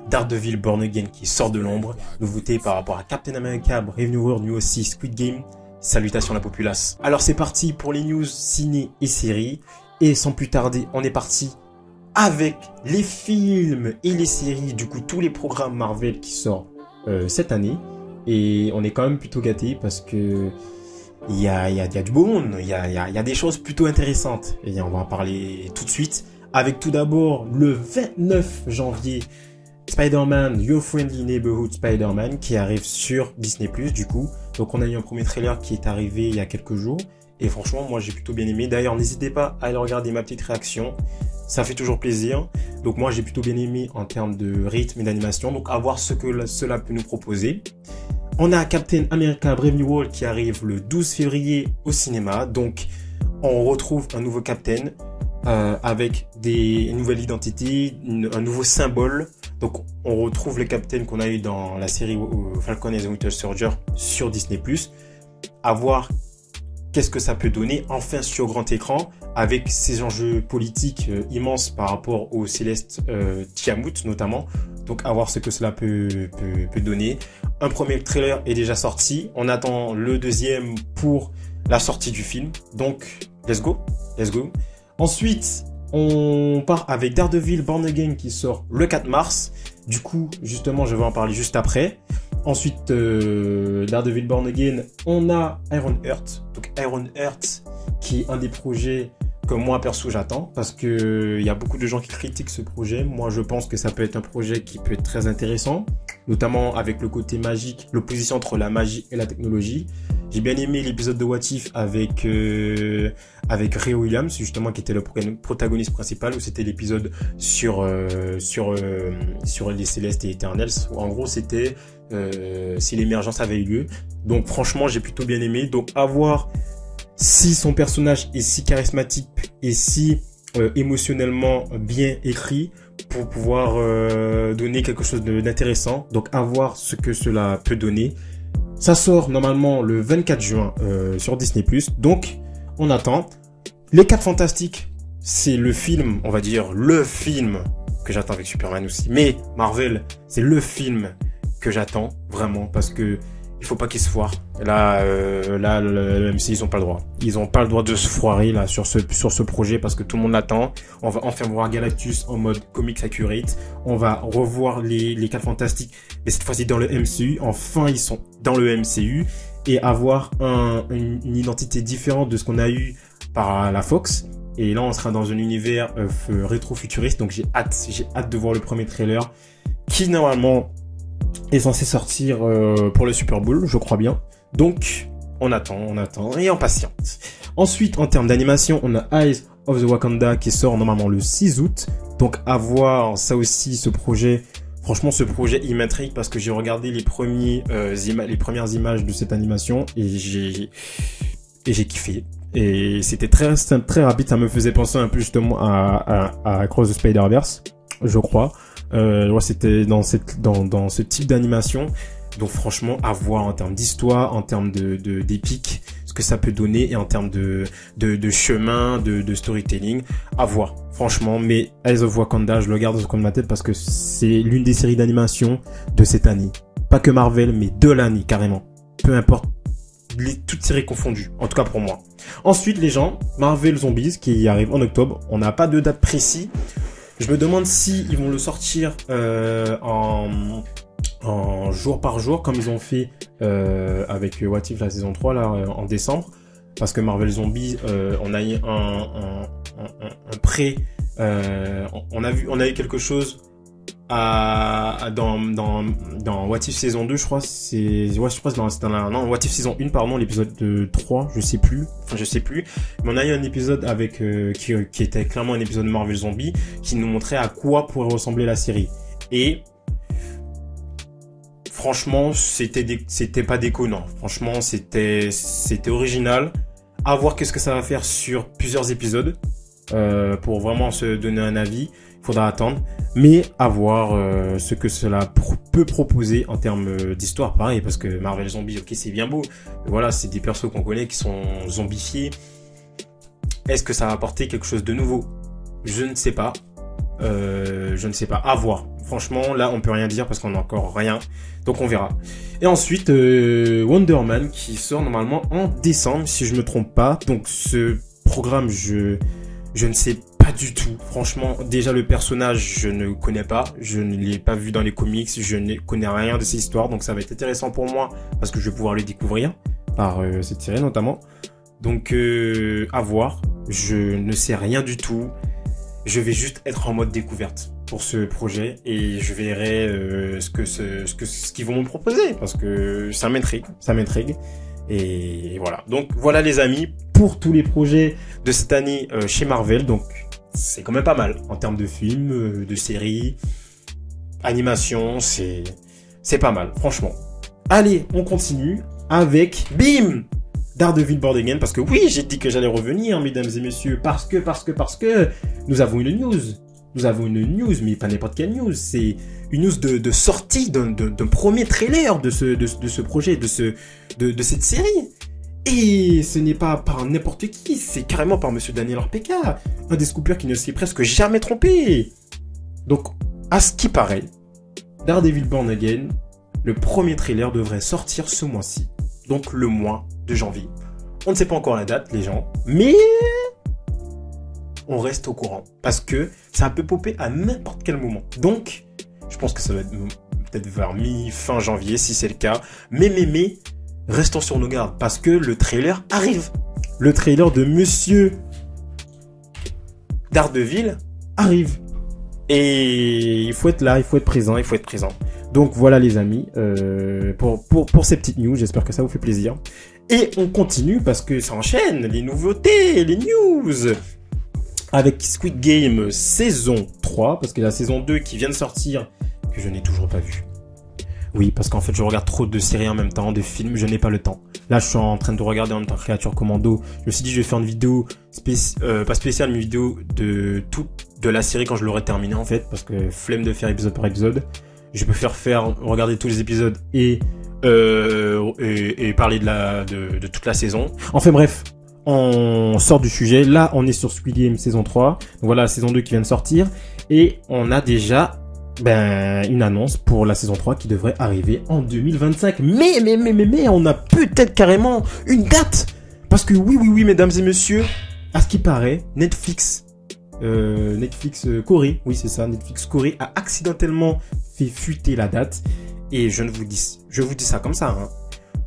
Daredevil Born Again qui sort de l'ombre, nouveauté par rapport à Captain America, Brave New World, lui aussi, Squid Game, salutations la populace. Alors c'est parti pour les news ciné et séries, et sans plus tarder, on est parti avec les films et les séries, du coup tous les programmes Marvel qui sortent cette année, et on est quand même plutôt gâtés parce que il y a du beau monde, il y a des choses plutôt intéressantes, et on va en parler tout de suite, avec tout d'abord le 29 janvier, Spider-Man, Your Friendly Neighborhood Spider-Man, qui arrive sur Disney+, du coup. Donc on a eu un premier trailer qui est arrivé il y a quelques jours, et franchement, moi j'ai plutôt bien aimé. D'ailleurs, n'hésitez pas à aller regarder ma petite réaction, ça fait toujours plaisir. Donc moi j'ai plutôt bien aimé en termes de rythme et d'animation, donc à voir ce que cela peut nous proposer. On a Captain America Brave New World qui arrive le 12 février au cinéma, donc on retrouve un nouveau Captain, avec une nouvelle identité, un nouveau symbole. Donc on retrouve le Captain qu'on a eu dans la série Falcon and the Winter Soldier sur Disney+. À voir qu'est-ce que ça peut donner enfin sur grand écran, avec ces enjeux politiques immenses par rapport au Céleste Tiamut notamment. Donc à voir ce que cela peut donner. Un premier trailer est déjà sorti, on attend le deuxième pour la sortie du film. Donc let's go. Ensuite, on part avec Daredevil Born Again qui sort le 4 mars. Du coup, justement, je vais en parler juste après. Ensuite, Daredevil Born Again, on a Ironheart. Donc Ironheart qui est un des projets que moi perso j'attends, parce que il y a beaucoup de gens qui critiquent ce projet. Moi je pense que ça peut être un projet qui peut être très intéressant, notamment avec le côté magique, l'opposition entre la magie et la technologie. J'ai bien aimé l'épisode de What If avec Ray Williams, justement, qui était le protagoniste principal, où c'était l'épisode sur les Célestes et Eternals, où en gros c'était si l'émergence avait eu lieu. Donc franchement j'ai plutôt bien aimé. Donc à voir si son personnage est si charismatique et si émotionnellement bien écrit pour pouvoir donner quelque chose d'intéressant. Donc à voir ce que cela peut donner. Ça sort normalement le 24 juin sur Disney+. Donc on attend. Les 4 Fantastiques, c'est le film, on va dire le film que j'attends avec Superman aussi. Mais Marvel, c'est le film que j'attends vraiment, parce que il faut pas qu'ils se foirent. Là, le MC, ils ont pas le droit. Ils ont pas le droit de se foirer, là, sur ce projet, parce que tout le monde l'attend. On va enfin voir Galactus en mode comics accurate. On va revoir les 4 Fantastiques, mais cette fois-ci dans le MCU. Enfin, ils sont dans le MCU, et avoir une identité différente de ce qu'on a eu par la Fox. Et là, on sera dans un univers rétro-futuriste. Donc, j'ai hâte de voir le premier trailer, qui, normalement, est censé sortir pour le Super Bowl, je crois bien. Donc, on attend et on patiente. Ensuite, en termes d'animation, on a Eyes of the Wakanda qui sort normalement le 6 août. Donc, à voir ça aussi, ce projet. Franchement, ce projet, il m'intrigue parce que j'ai regardé les premières images de cette animation et j'ai kiffé. Et c'était très rapide. Ça me faisait penser un peu justement à Across the Spider-Verse, je crois. C'était dans ce type d'animation. Donc franchement, à voir en termes d'histoire, en termes d'épique, ce que ça peut donner, et en termes de chemin, de storytelling, à voir. Franchement, mais Eyes of Wakanda, je le garde dans le coin de ma tête parce que c'est l'une des séries d'animation de cette année. Pas que Marvel, mais de l'année, carrément. Peu importe, toutes séries confondues. En tout cas pour moi. Ensuite, les gens, Marvel Zombies, qui arrive en octobre. On n'a pas de date précise. Je me demande si ils vont le sortir en jour par jour, comme ils ont fait avec What If la saison 3 là en décembre, parce que Marvel Zombies, on a eu un pré, on a eu quelque chose dans What If saison 2, je crois, c'était dans What If saison 1, pardon, l'épisode 3, je sais plus, mais on a eu un épisode avec qui était clairement un épisode de Marvel Zombie, qui nous montrait à quoi pourrait ressembler la série. Et franchement, c'était pas déconnant. Franchement, c'était original. À voir qu'est-ce que ça va faire sur plusieurs épisodes pour vraiment se donner un avis. Il faudra attendre, mais à voir ce que cela peut proposer en termes d'histoire, pareil, parce que Marvel Zombies, ok, c'est bien beau, mais voilà, c'est des persos qu'on connaît qui sont zombifiés. Est-ce que ça va apporter quelque chose de nouveau? Je ne sais pas. À voir. Franchement, là, on peut rien dire parce qu'on n'a encore rien. Donc, on verra. Et ensuite, Wonder Man qui sort normalement en décembre, si je me trompe pas. Donc, ce programme, je ne sais pas du tout. Franchement, déjà, le personnage, je ne connais pas. Je ne l'ai pas vu dans les comics. Je ne connais rien de ces histoires. Donc, ça va être intéressant pour moi parce que je vais pouvoir le découvrir par cette série notamment. Donc, à voir. Je ne sais rien du tout. Je vais juste être en mode découverte pour ce projet et je verrai ce qu'ils vont me proposer parce que ça m'intrigue et voilà. Donc voilà les amis pour tous les projets de cette année chez Marvel. Donc c'est quand même pas mal en termes de films, de séries, animation, c'est pas mal franchement. Allez, on continue avec bim Daredevil Born Again, parce que oui, j'ai dit que j'allais revenir, mesdames et messieurs, parce que nous avons une news. Nous avons une news, mais pas n'importe quelle news. C'est une news de sortie d'un premier trailer de ce projet, de cette série. Et ce n'est pas par n'importe qui, c'est carrément par monsieur Daniel Arpeka, un des scoopers qui ne s'est presque jamais trompé. Donc, à ce qui paraît, Daredevil Born Again, le premier trailer devrait sortir ce mois-ci. Donc le mois de janvier. On ne sait pas encore la date, les gens, mais on reste au courant parce que ça peut popper à n'importe quel moment. Donc, je pense que ça va être peut-être vers mi-fin janvier si c'est le cas. Mais, restons sur nos gardes parce que le trailer arrive. Le trailer de Monsieur Daredevil arrive. Et il faut être là, il faut être présent. Donc voilà les amis, pour ces petites news, j'espère que ça vous fait plaisir. Et on continue parce que ça enchaîne, les nouveautés, les news. Avec Squid Game saison 3, parce que la saison 2 qui vient de sortir, que je n'ai toujours pas vue. Oui, parce qu'en fait je regarde trop de séries en même temps, de films, je n'ai pas le temps. Là je suis en train de regarder en même temps Créature Commando. Je me suis dit je vais faire une vidéo, pas spéciale, mais une vidéo de la série quand je l'aurai terminée en fait, parce que flemme de faire épisode par épisode. Je préfère regarder tous les épisodes et parler de toute la saison. Enfin bref, on sort du sujet. Là, on est sur Squid Game saison 3. Donc voilà la saison 2 qui vient de sortir. Et on a déjà une annonce pour la saison 3 qui devrait arriver en 2025. Mais on a peut-être carrément une date. Parce que oui, mesdames et messieurs, à ce qui paraît, Netflix Corée, oui c'est ça, Netflix Corée a accidentellement fait fuiter la date et je vous dis ça comme ça, hein.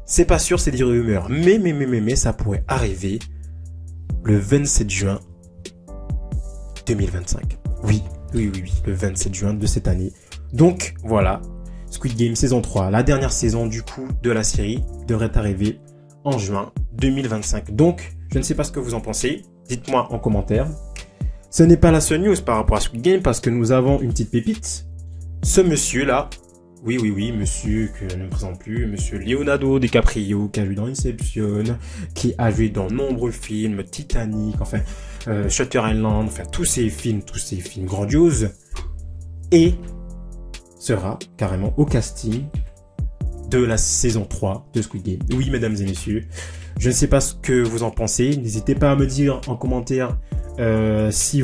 C'est pas sûr, c'est des rumeurs, mais ça pourrait arriver le 27 juin 2025. Oui, le 27 juin de cette année. Donc voilà, Squid Game saison 3, la dernière saison du coup de la série devrait arriver en juin 2025. Donc, je ne sais pas ce que vous en pensez, dites-moi en commentaire. Ce n'est pas la seule news par rapport à Squid Game parce que nous avons une petite pépite. Ce monsieur-là, oui, monsieur que je ne me présente plus, monsieur Leonardo DiCaprio, qui a joué dans Inception, qui a joué dans nombreux films, Titanic, enfin, Shutter Island, enfin, tous ces films grandioses, et sera carrément au casting de la saison 3 de Squid Game. Oui, mesdames et messieurs, je ne sais pas ce que vous en pensez, n'hésitez pas à me dire en commentaire si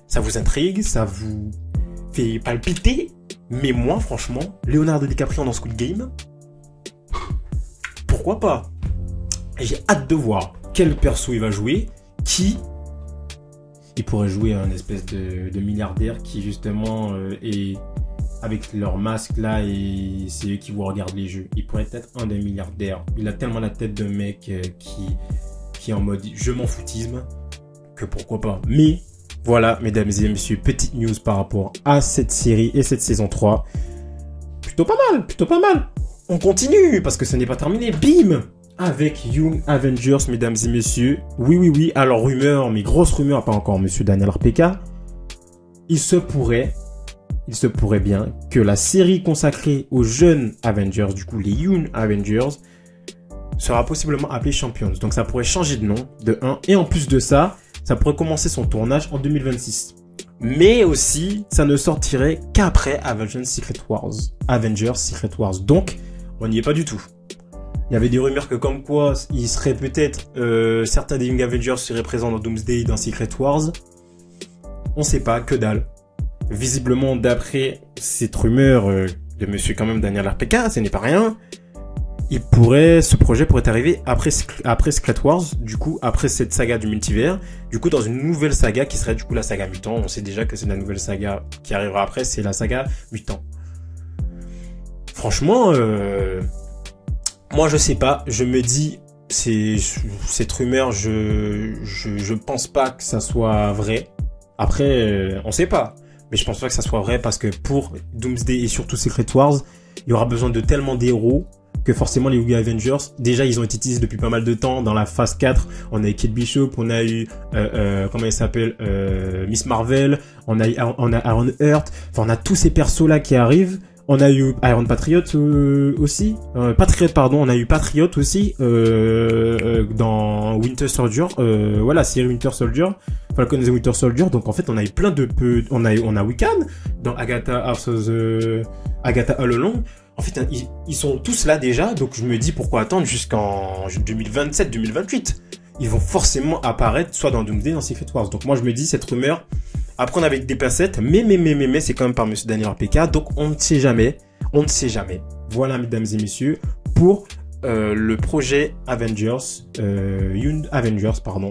ça vous intrigue, ça vous fait palpiter. Mais moi, franchement, Leonardo DiCaprio dans Squid Game, pourquoi pas? J'ai hâte de voir quel perso il va jouer, il pourrait jouer un espèce de milliardaire qui justement est avec leur masque là et c'est eux qui vous regardent les jeux. Il pourrait être un des milliardaires. Il a tellement la tête d'un mec qui est en mode je m'en foutisme que pourquoi pas. Mais voilà, mesdames et messieurs, petite news par rapport à cette série et cette saison 3. Plutôt pas mal. On continue parce que ce n'est pas terminé. Bim! Avec Young Avengers, mesdames et messieurs. Oui. Alors, rumeur, mais grosse rumeur, pas encore, monsieur Daniel Arpeka. Il se pourrait bien que la série consacrée aux jeunes Avengers, du coup, les Young Avengers, sera possiblement appelée Champions. Donc, ça pourrait changer de nom, de 1. Et en plus de ça, ça pourrait commencer son tournage en 2026. Mais aussi, ça ne sortirait qu'après Avengers Secret Wars. Donc, on n'y est pas du tout. Il y avait des rumeurs que comme quoi, il serait peut-être... certains des Young Avengers seraient présents dans Doomsday, dans Secret Wars. On sait pas, que dalle. visiblement, d'après cette rumeur de monsieur quand même Daniel RPK, ce n'est pas rien, ce projet pourrait arriver après Secret Wars, du coup, après cette saga du multivers, du coup, dans une nouvelle saga qui serait du coup la saga Mutant. On sait déjà que c'est la nouvelle saga qui arrivera après, c'est la saga Mutant. Franchement, moi je sais pas, je me dis, cette rumeur, je pense pas que ça soit vrai. Après, on sait pas. Mais je pense pas que ça soit vrai parce que pour Doomsday et surtout Secret Wars, il y aura besoin de tellement d'héros que forcément les Young Avengers, déjà ils ont été utilisés depuis pas mal de temps. Dans la phase 4, on a eu Kate Bishop, on a eu, comment elle s'appelle, Miss Marvel, on a Iron Heart, enfin on a tous ces persos là qui arrivent. On a eu Iron Patriot aussi, on a eu Patriot aussi dans Winter Soldier, voilà, série Winter Soldier, Falcon and the Winter Soldier. Donc en fait, on a eu plein de on a Wiccan dans Agatha All Along. En fait, ils sont tous là déjà, donc je me dis pourquoi attendre jusqu'en 2027-2028. Ils vont forcément apparaître soit dans Doomsday, dans Secret Wars. Donc moi je me dis cette rumeur. Après, on avait des pincettes, mais, c'est quand même par monsieur Daniel RPK, donc on ne sait jamais. Voilà, mesdames et messieurs, pour le projet Avengers, Young Avengers, pardon.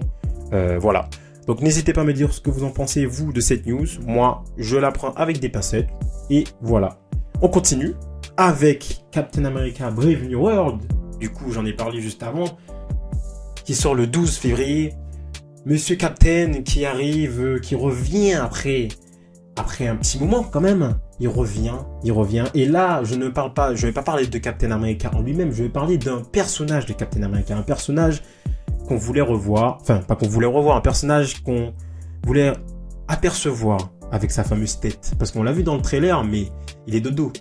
Voilà. Donc, n'hésitez pas à me dire ce que vous en pensez, vous, de cette news. Moi, je la prends avec des pincettes. Et voilà. On continue avec Captain America Brave New World. Du coup, j'en ai parlé juste avant. Qui sort le 12 février. Monsieur Captain qui arrive, qui revient après un petit moment quand même. Il revient. Et là, je vais pas parler de Captain America en lui-même, je vais parler d'un personnage de Captain America. Un personnage qu'on voulait revoir. Enfin, pas qu'on voulait revoir, un personnage qu'on voulait apercevoir avec sa fameuse tête. Parce qu'on l'a vu dans le trailer, mais il est de dos.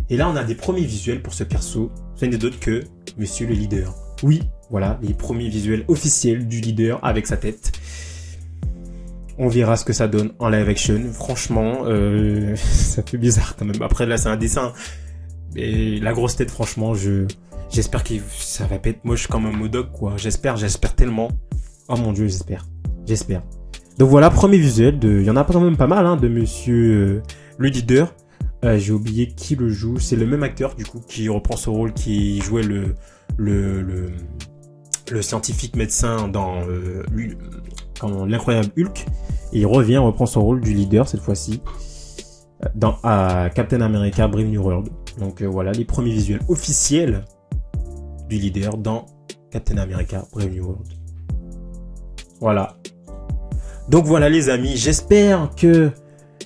Et là, on a des premiers visuels pour ce perso. Ce n'est d'autre que Monsieur le Leader. Oui, voilà, les premiers visuels officiels du leader avec sa tête. On verra ce que ça donne en live action. Franchement, ça fait bizarre quand même. Après, là, c'est un dessin. Et la grosse tête, franchement, j'espère que ça va pas être moche comme un Modok, quoi. J'espère tellement. Oh mon Dieu, j'espère. Donc voilà, premier visuel il y en a quand même pas mal, hein, de monsieur le leader. J'ai oublié qui le joue. C'est le même acteur, du coup, qui reprend ce rôle, qui jouait le scientifique médecin dans l'incroyable Hulk, et il reprend son rôle du leader cette fois-ci dans Captain America Brave New World. Donc voilà les premiers visuels officiels du leader dans Captain America Brave New World. Voilà. Donc voilà les amis, j'espère que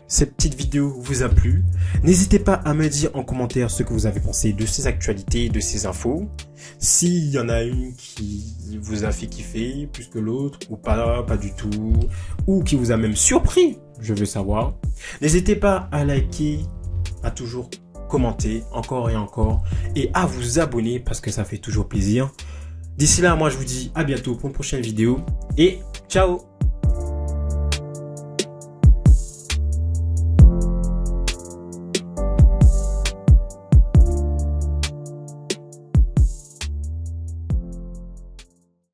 cette petite vidéo vous a plu. N'hésitez pas à me dire en commentaire ce que vous avez pensé de ces actualités, de ces infos. S'il y en a une qui vous a fait kiffer plus que l'autre, ou pas du tout, ou qui vous a même surpris, je veux savoir. N'hésitez pas à liker, à toujours commenter, encore et encore, et à vous abonner parce que ça fait toujours plaisir. D'ici là, moi je vous dis à bientôt pour une prochaine vidéo, et ciao!